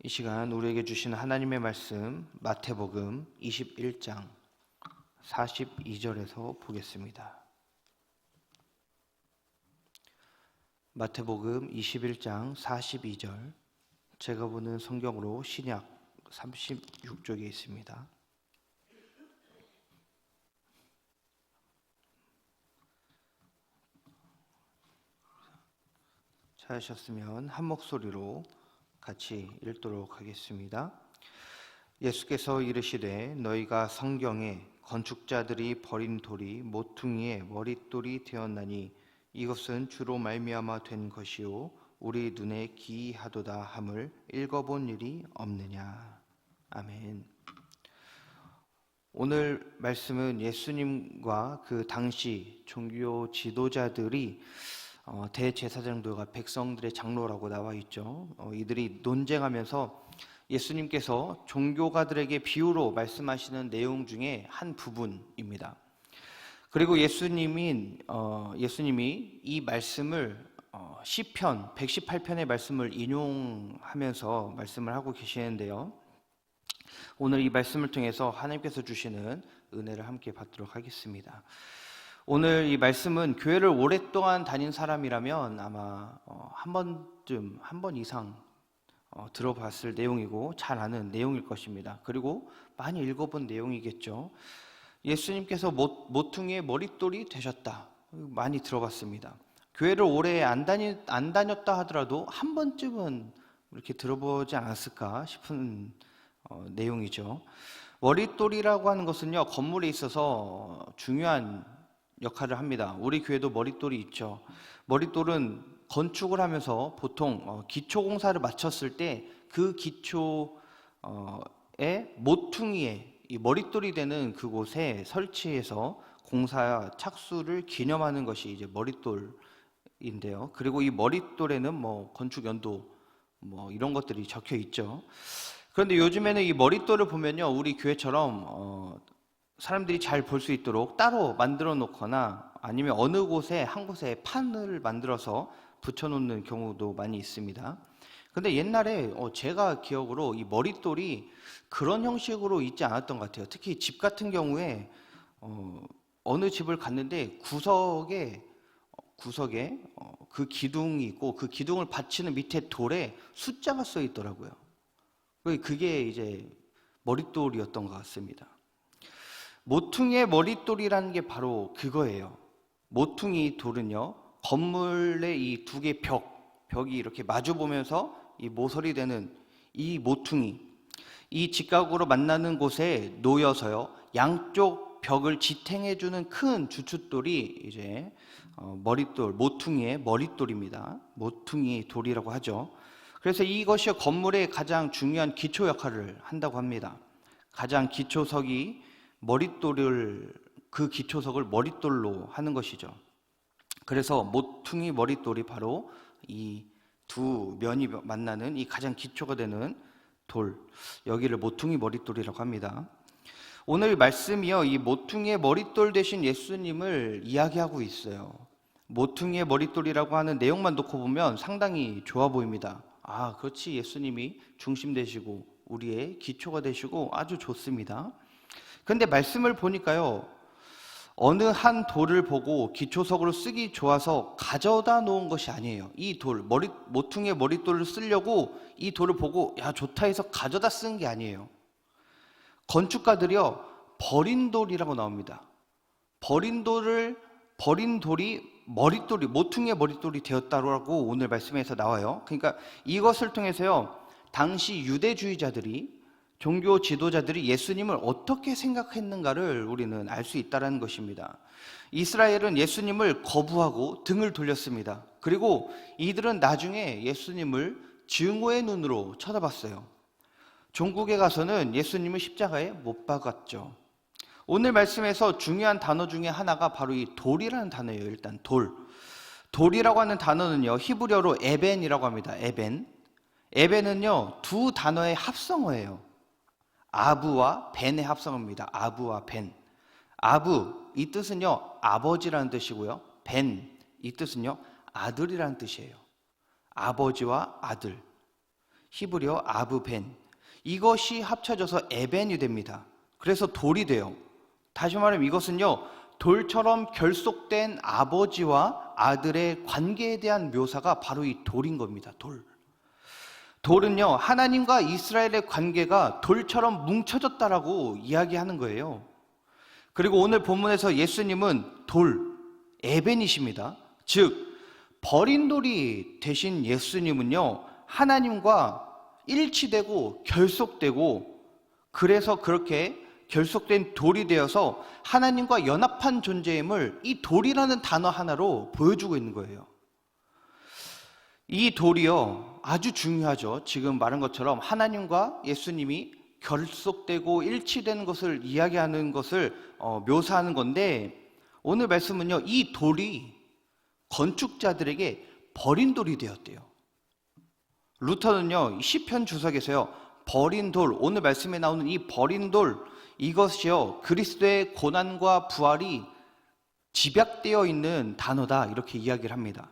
이 시간 우리에게 주신 하나님의 말씀 마태복음 21장 42절에서 보겠습니다. 마태복음 21장 42절, 제가 보는 성경으로 신약 36쪽에 있습니다. 찾으셨으면 한 목소리로 같이 읽도록 하겠습니다. 예수께서 이르시되 너희가 성경에 건축자들이 버린 돌이 모퉁이의 머릿돌이 되었나니 이것은 주로 말미암아 된 것이요 우리 눈에 기이하도다 함을 읽어본 일이 없느냐. 아멘. 오늘 말씀은 예수님과 그 당시 종교 지도자들이 대제사장들과 백성들의 장로라고 나와 있죠. 이들이 논쟁하면서 예수님께서 종교가들에게 비유로 말씀하시는 내용 중에 한 부분입니다. 그리고 예수님이 이 말씀을 시편 118편의 말씀을 인용하면서 말씀을 하고 계시는데요. 오늘 이 말씀을 통해서 하나님께서 주시는 은혜를 함께 받도록 하겠습니다. 오늘 이 말씀은 교회를 오랫동안 다닌 사람이라면 아마 한 번 이상 들어봤을 내용이고 잘 아는 내용일 것입니다. 그리고 많이 읽어본 내용이겠죠. 예수님께서 모퉁이의 머릿돌이 되셨다. 많이 들어봤습니다. 교회를 오래 안 다녔다 하더라도 한 번쯤은 이렇게 들어보지 않았을까 싶은 내용이죠. 머릿돌이라고 하는 것은요, 건물에 있어서 중요한 역할을 합니다. 우리 교회도 머릿돌이 있죠. 머릿돌은 건축을 하면서 보통 기초공사를 마쳤을 때 그 기초의 모퉁이에 이 머릿돌이 되는 그곳에 설치해서 공사 착수를 기념하는 것이 이제 머릿돌인데요. 그리고 이 머릿돌에는 건축 연도 이런 것들이 적혀 있죠. 그런데 요즘에는 이 머릿돌을 보면요, 우리 교회처럼 사람들이 잘 볼 수 있도록 따로 만들어 놓거나 아니면 어느 곳에 한 곳에 판을 만들어서 붙여 놓는 경우도 많이 있습니다. 근데 옛날에 제가 기억으로 이 머릿돌이 그런 형식으로 있지 않았던 것 같아요. 특히 집 같은 경우에 어느 집을 갔는데 구석에 그 기둥이 있고 그 기둥을 받치는 밑에 돌에 숫자가 써 있더라고요. 그게 이제 머릿돌이었던 것 같습니다. 모퉁이의 머릿돌이라는 게 바로 그거예요. 모퉁이 돌은요, 건물의 이 두 개의 벽이 이렇게 마주 보면서 이 모서리 되는 이 모퉁이, 이 직각으로 만나는 곳에 놓여서요, 양쪽 벽을 지탱해주는 큰 주춧돌이 이제 머릿돌, 모퉁이의 머릿돌입니다. 모퉁이 돌이라고 하죠. 그래서 이것이 건물의 가장 중요한 기초 역할을 한다고 합니다. 가장 기초석이 그 기초석을 머릿돌로 하는 것이죠. 그래서 모퉁이 머릿돌이 바로 이 두 면이 만나는 이 가장 기초가 되는 돌, 여기를 모퉁이 머릿돌이라고 합니다. 오늘 말씀이요, 이 모퉁이의 머릿돌 되신 예수님을 이야기하고 있어요. 모퉁이의 머릿돌이라고 하는 내용만 놓고 보면 상당히 좋아 보입니다. 아, 그렇지, 예수님이 중심 되시고 우리의 기초가 되시고 아주 좋습니다. 근데 말씀을 보니까요, 어느 한 돌을 보고 기초석으로 쓰기 좋아서 가져다 놓은 것이 아니에요. 이 돌, 모퉁이의 머릿돌을 쓰려고 이 돌을 보고 야, 좋다 해서 가져다 쓴 게 아니에요. 건축가들이요, 버린 돌이라고 나옵니다. 버린 돌이 모퉁이의 머릿돌이 되었다고 오늘 말씀에서 나와요. 그러니까 이것을 통해서요, 당시 유대주의자들이, 종교 지도자들이 예수님을 어떻게 생각했는가를 우리는 알 수 있다는 것입니다. 이스라엘은 예수님을 거부하고 등을 돌렸습니다. 그리고 이들은 나중에 예수님을 증오의 눈으로 쳐다봤어요. 종국에 가서는 예수님을 십자가에 못 박았죠. 오늘 말씀에서 중요한 단어 중에 하나가 바로 이 돌이라는 단어예요. 일단 돌이라고 하는 단어는요, 히브리어로 에벤이라고 합니다. 에벤은요, 두 단어의 합성어예요. 아부와 벤의 합성어입니다. 아부와 벤. 아부, 이 뜻은요, 아버지라는 뜻이고요. 벤, 이 뜻은요, 아들이라는 뜻이에요. 아버지와 아들. 히브리어 아브벤, 이것이 합쳐져서 에벤이 됩니다. 그래서 돌이 돼요. 다시 말하면 이것은요, 돌처럼 결속된 아버지와 아들의 관계에 대한 묘사가 바로 이 돌인 겁니다. 돌. 돌은요, 하나님과 이스라엘의 관계가 돌처럼 뭉쳐졌다라고 이야기하는 거예요. 그리고 오늘 본문에서 예수님은 돌, 에벤이십니다. 즉, 버린 돌이 되신 예수님은요, 하나님과 일치되고 결속되고, 그래서 그렇게 결속된 돌이 되어서 하나님과 연합한 존재임을 이 돌이라는 단어 하나로 보여주고 있는 거예요. 이 돌이요, 아주 중요하죠. 지금 말한 것처럼 하나님과 예수님이 결속되고 일치되는 것을 이야기하는 것을 묘사하는 건데, 오늘 말씀은요, 이 돌이 건축자들에게 버린 돌이 되었대요. 루터는요, 시편 주석에서요, 버린 돌, 오늘 말씀에 나오는 이 버린 돌, 이것이요, 그리스도의 고난과 부활이 집약되어 있는 단어다, 이렇게 이야기를 합니다.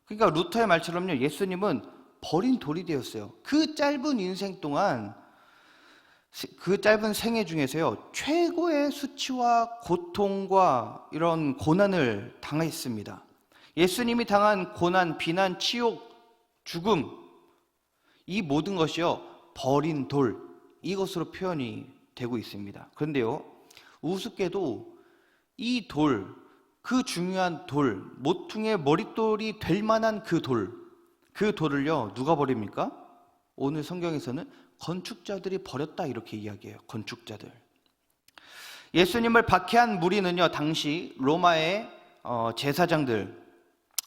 그러니까 루터의 말처럼요, 예수님은 버린 돌이 되었어요. 그 짧은 인생 동안, 그 짧은 생애 중에서요, 최고의 수치와 고통과 이런 고난을 당했습니다. 예수님이 당한 고난, 비난, 치욕, 죽음, 이 모든 것이요, 버린 돌, 이것으로 표현이 되고 있습니다. 그런데요, 우습게도 이 돌, 그 중요한 돌, 모퉁이의 머릿돌이 될 만한 그 돌을요, 누가 버립니까? 오늘 성경에서는 건축자들이 버렸다, 이렇게 이야기해요. 건축자들. 예수님을 박해한 무리는요, 당시 로마의 제사장들,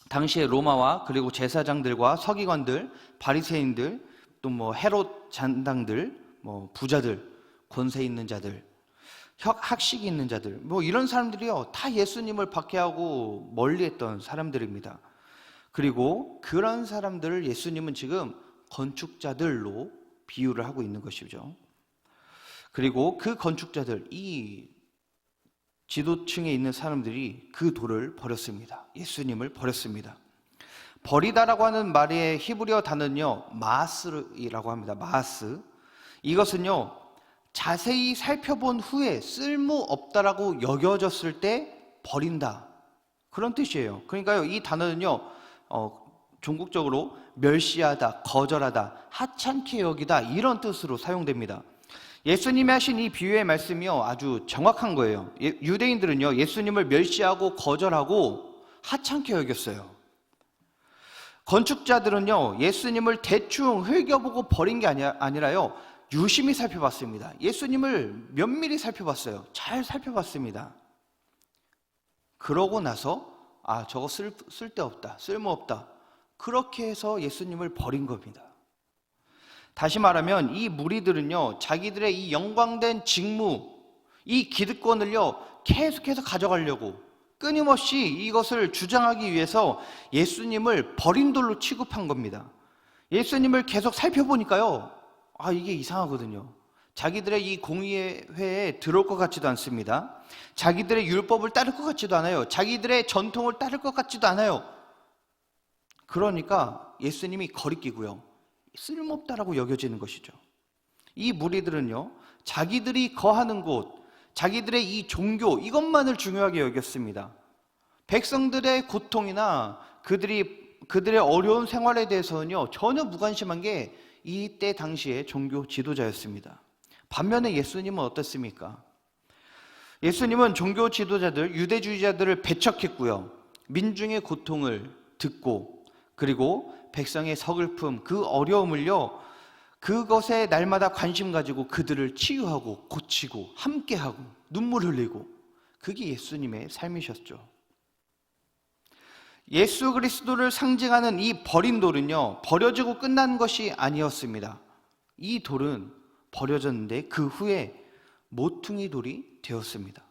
당시의 로마와 그리고 제사장들과 서기관들, 바리새인들, 또 뭐 헤롯 잔당들, 뭐 부자들, 권세 있는 자들, 학식이 있는 자들, 뭐 이런 사람들이요, 다 예수님을 박해하고 멀리했던 사람들입니다. 그리고 그런 사람들을 예수님은 지금 건축자들로 비유를 하고 있는 것이죠. 그리고 그 건축자들, 이 지도층에 있는 사람들이 그 돌을 버렸습니다. 예수님을 버렸습니다. 버리다라고 하는 말의 히브리어 단어는요, 마스이라고 합니다. 마스. 이것은요, 자세히 살펴본 후에 쓸모없다라고 여겨졌을 때 버린다, 그런 뜻이에요. 그러니까요, 이 단어는요, 종국적으로 멸시하다, 거절하다, 하찮게 여기다, 이런 뜻으로 사용됩니다. 예수님이 하신 이 비유의 말씀이요, 아주 정확한 거예요. 유대인들은요, 예수님을 멸시하고 거절하고 하찮게 여겼어요. 건축자들은요, 예수님을 대충 흘겨보고 버린 게 아니라요, 유심히 살펴봤습니다. 예수님을 면밀히 살펴봤어요. 잘 살펴봤습니다. 그러고 나서 저거 쓸데없다, 쓸모없다, 그렇게 해서 예수님을 버린 겁니다. 다시 말하면 이 무리들은요, 자기들의 이 영광된 직무, 이 기득권을요, 계속해서 가져가려고 끊임없이 이것을 주장하기 위해서 예수님을 버린 돌로 취급한 겁니다. 예수님을 계속 살펴보니까요, 이게 이상하거든요. 자기들의 이 공의회에 들어올 것 같지도 않습니다. 자기들의 율법을 따를 것 같지도 않아요. 자기들의 전통을 따를 것 같지도 않아요. 그러니까 예수님이 거리끼고요, 쓸모없다라고 여겨지는 것이죠. 이 무리들은요, 자기들이 거하는 곳, 자기들의 이 종교, 이것만을 중요하게 여겼습니다. 백성들의 고통이나 그들의 어려운 생활에 대해서는요, 전혀 무관심한 게 이때 당시의 종교 지도자였습니다. 반면에 예수님은 어떻습니까? 예수님은 종교 지도자들, 유대주의자들을 배척했고요, 민중의 고통을 듣고, 그리고 백성의 서글픔, 그 어려움을요, 그것에 날마다 관심 가지고 그들을 치유하고 고치고 함께하고 눈물 흘리고, 그게 예수님의 삶이셨죠. 예수 그리스도를 상징하는 이 버린 돌은요, 버려지고 끝난 것이 아니었습니다. 이 돌은 버려졌는데 그 후에 모퉁이 돌이 되었습니다.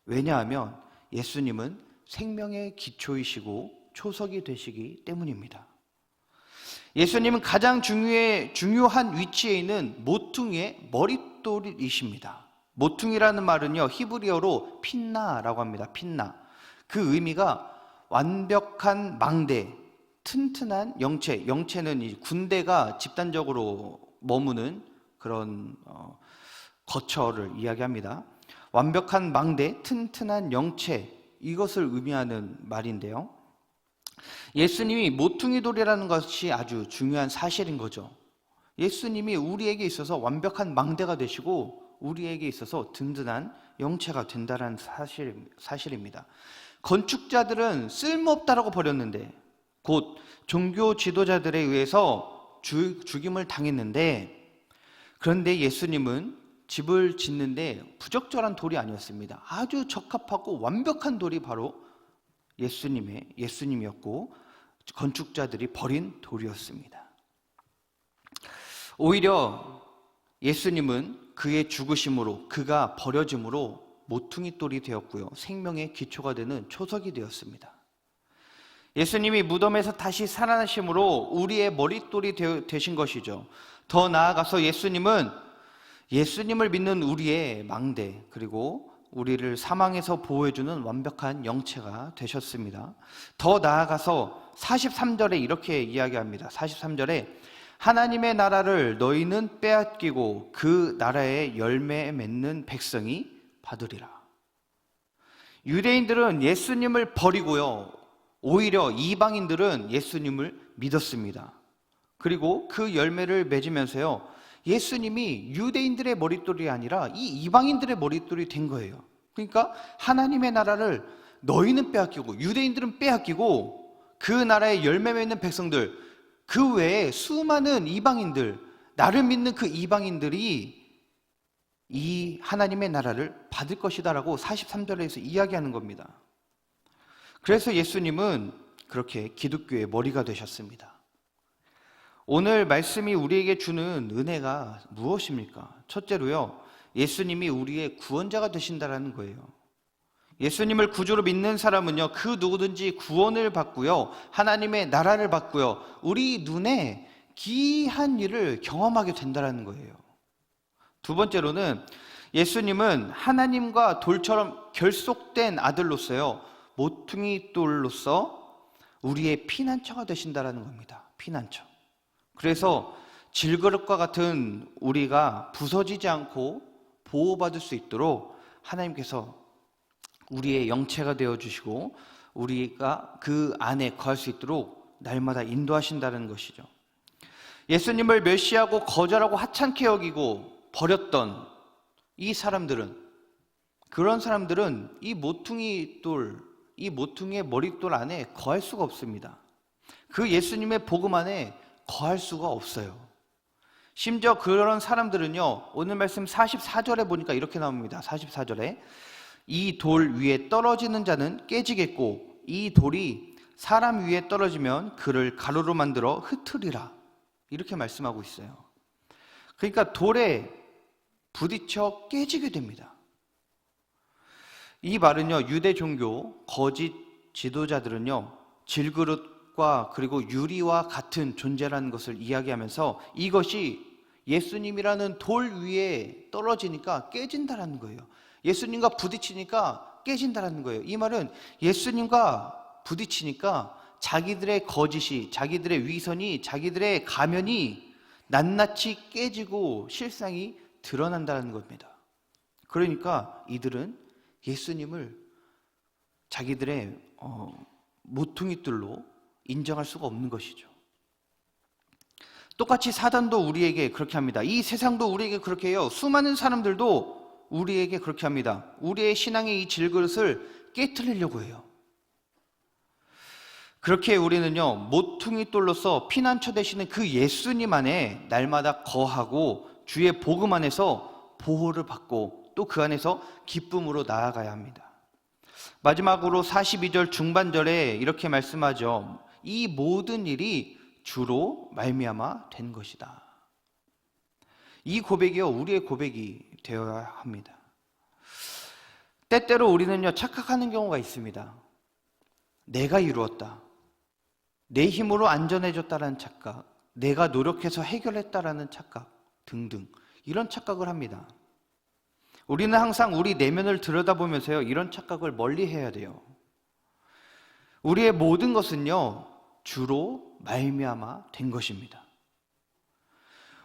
왜냐하면 예수님은 생명의 기초이시고 초석이 되시기 때문입니다. 예수님은 가장 중요한 위치에 있는 모퉁이의 머릿돌이십니다. 모퉁이라는 말은요, 히브리어로 핀나라고 합니다. 핀나. 그 의미가 완벽한 망대, 튼튼한 영체, 영체는 이 군대가 집단적으로 머무는 그런 거처를 이야기합니다. 완벽한 망대, 튼튼한 영체, 이것을 의미하는 말인데요. 예수님이 모퉁이 돌이라는 것이 아주 중요한 사실인 거죠. 예수님이 우리에게 있어서 완벽한 망대가 되시고 우리에게 있어서 든든한 영체가 된다는 사실입니다. 건축자들은 쓸모없다라고 버렸는데, 곧 종교 지도자들에 의해서 죽임을 당했는데, 그런데 예수님은 집을 짓는데 부적절한 돌이 아니었습니다. 아주 적합하고 완벽한 돌이 바로 예수님이었고 건축자들이 버린 돌이었습니다. 오히려 예수님은 그의 죽으심으로, 그가 버려짐으로 모퉁이 돌이 되었고요, 생명의 기초가 되는 초석이 되었습니다. 예수님이 무덤에서 다시 살아나심으로 우리의 머릿돌이 되신 것이죠. 더 나아가서 예수님을 믿는 우리의 망대, 그리고 우리를 사망에서 보호해주는 완벽한 영체가 되셨습니다. 더 나아가서 43절에 이렇게 이야기합니다. 43절에 하나님의 나라를 너희는 빼앗기고 그 나라의 열매 맺는 백성이 받으리라. 유대인들은 예수님을 버리고요, 오히려 이방인들은 예수님을 믿었습니다. 그리고 그 열매를 맺으면서요, 예수님이 유대인들의 머릿돌이 아니라 이 이방인들의 머릿돌이 된 거예요. 그러니까 하나님의 나라를 너희는 빼앗기고, 유대인들은 빼앗기고, 그 나라의 열매 맺는 백성들, 그 외에 수많은 이방인들, 나를 믿는 그 이방인들이 이 하나님의 나라를 받을 것이다라고 43절에서 이야기하는 겁니다. 그래서 예수님은 그렇게 기독교의 머리가 되셨습니다. 오늘 말씀이 우리에게 주는 은혜가 무엇입니까? 첫째로요, 예수님이 우리의 구원자가 되신다라는 거예요. 예수님을 구주로 믿는 사람은요, 그 누구든지 구원을 받고요, 하나님의 나라를 받고요, 우리 눈에 귀한 일을 경험하게 된다라는 거예요. 두 번째로는 예수님은 하나님과 돌처럼 결속된 아들로서요, 모퉁이 돌로서 우리의 피난처가 되신다라는 겁니다. 피난처. 그래서 질그릇과 같은 우리가 부서지지 않고 보호받을 수 있도록 하나님께서 우리의 영체가 되어주시고 우리가 그 안에 거할 수 있도록 날마다 인도하신다는 것이죠. 예수님을 멸시하고 거절하고 하찮게 여기고 버렸던 이 사람들은, 그런 사람들은 이 모퉁이의 머릿돌 안에 거할 수가 없습니다. 그 예수님의 복음 안에 거할 수가 없어요. 심지어 그런 사람들은요, 오늘 말씀 44절에 보니까 이렇게 나옵니다. 44절에 이 돌 위에 떨어지는 자는 깨지겠고 이 돌이 사람 위에 떨어지면 그를 가루로 만들어 흩으리라, 이렇게 말씀하고 있어요. 그러니까 돌에 부딪혀 깨지게 됩니다. 이 말은요, 유대 종교 거짓 지도자들은요, 질그릇과 그리고 유리와 같은 존재라는 것을 이야기하면서 이것이 예수님이라는 돌 위에 떨어지니까 깨진다라는 거예요. 예수님과 부딪히니까 깨진다라는 거예요. 이 말은 예수님과 부딪히니까 자기들의 거짓이, 자기들의 위선이, 자기들의 가면이 낱낱이 깨지고 실상이 드러난다는 겁니다. 그러니까 이들은 예수님을 자기들의 모퉁이돌로 인정할 수가 없는 것이죠. 똑같이 사단도 우리에게 그렇게 합니다. 이 세상도 우리에게 그렇게 해요. 수많은 사람들도 우리에게 그렇게 합니다. 우리의 신앙의 이 질그릇을 깨트리려고 해요. 그렇게 우리는요, 모퉁이돌로서 피난처 되시는 그 예수님 안에 날마다 거하고 주의 복음 안에서 보호를 받고 또 그 안에서 기쁨으로 나아가야 합니다. 마지막으로 42절 중반절에 이렇게 말씀하죠. 이 모든 일이 주로 말미암아 된 것이다. 이 고백이요, 우리의 고백이 되어야 합니다. 때때로 우리는요, 착각하는 경우가 있습니다. 내가 이루었다, 내 힘으로 안전해졌다라는 착각, 내가 노력해서 해결했다라는 착각 등등, 이런 착각을 합니다. 우리는 항상 우리 내면을 들여다보면서요, 이런 착각을 멀리 해야 돼요. 우리의 모든 것은요, 주로 말미암아 된 것입니다.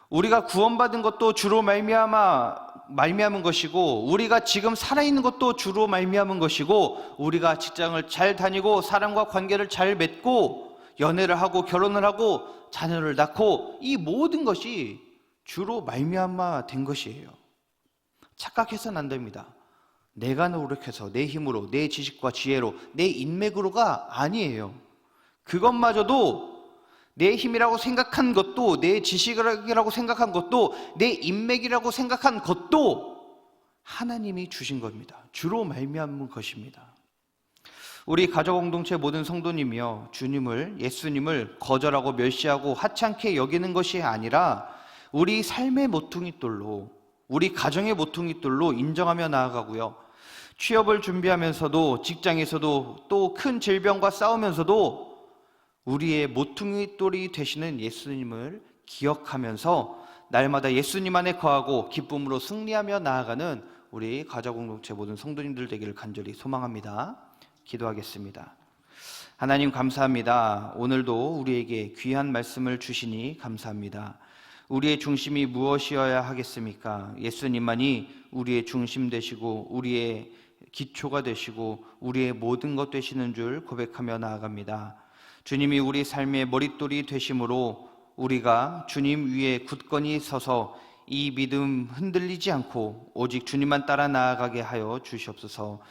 우리가 구원받은 것도 주로 말미암은 것이고, 우리가 지금 살아있는 것도 주로 말미암은 것이고, 우리가 직장을 잘 다니고 사람과 관계를 잘 맺고 연애를 하고 결혼을 하고 자녀를 낳고, 이 모든 것이 주로 말미암아 된 것이에요. 착각해서는 안 됩니다. 내가 노력해서 내 힘으로, 내 지식과 지혜로, 내 인맥으로가 아니에요. 그것마저도 내 힘이라고 생각한 것도, 내 지식이라고 생각한 것도, 내 인맥이라고 생각한 것도 하나님이 주신 겁니다. 주로 말미암은 것입니다. 우리 가족 공동체 모든 성도님이요, 예수님을 거절하고 멸시하고 하찮게 여기는 것이 아니라 우리 삶의 모퉁이돌로, 우리 가정의 모퉁이돌로 인정하며 나아가고요, 취업을 준비하면서도, 직장에서도, 또 큰 질병과 싸우면서도 우리의 모퉁이돌이 되시는 예수님을 기억하면서 날마다 예수님 안에 거하고 기쁨으로 승리하며 나아가는 우리 가족 공동체 모든 성도님들 되기를 간절히 소망합니다. 기도하겠습니다. 하나님 감사합니다. 오늘도 우리에게 귀한 말씀을 주시니 감사합니다. 우리의 중심이 무엇이어야 하겠습니까? 예수님만이 우리의 중심 되시고 우리의 기초가 되시고 우리의 모든 것 되시는 줄 고백하며 나아갑니다. 주님이 우리 삶의 머릿돌이 되심으로 우리가 주님 위에 굳건히 서서 이 믿음 흔들리지 않고 오직 주님만 따라 나아가게 하여 주시옵소서.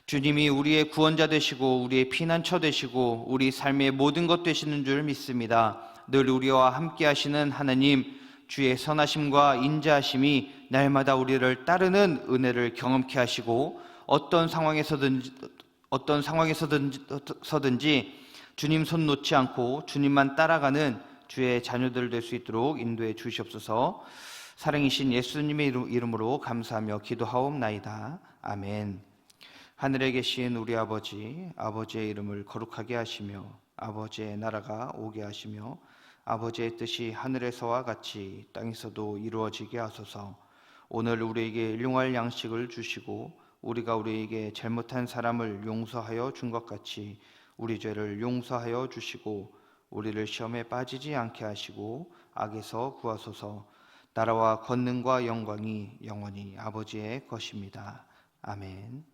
주님이 우리의 구원자 되시고 우리의 피난처 되시고 우리 삶의 모든 것 되시는 줄 믿습니다. 늘 우리와 함께 하시는 하나님, 주의 선하심과 인자하심이 날마다 우리를 따르는 은혜를 경험케 하시고 어떤 상황에서든지 주님 손 놓지 않고 주님만 따라가는 주의 자녀들 될 수 있도록 인도해 주시옵소서. 사랑이신 예수님의 이름으로 감사하며 기도하옵나이다. 아멘. 하늘에 계신 우리 아버지, 아버지의 이름을 거룩하게 하시며 아버지의 나라가 오게 하시며 아버지의 뜻이 하늘에서와 같이 땅에서도 이루어지게 하소서. 오늘 우리에게 일용할 양식을 주시고 우리가 우리에게 잘못한 사람을 용서하여 준 것 같이 우리 죄를 용서하여 주시고 우리를 시험에 빠지지 않게 하시고 악에서 구하소서. 나라와 권능과 영광이 영원히 아버지의 것입니다. 아멘.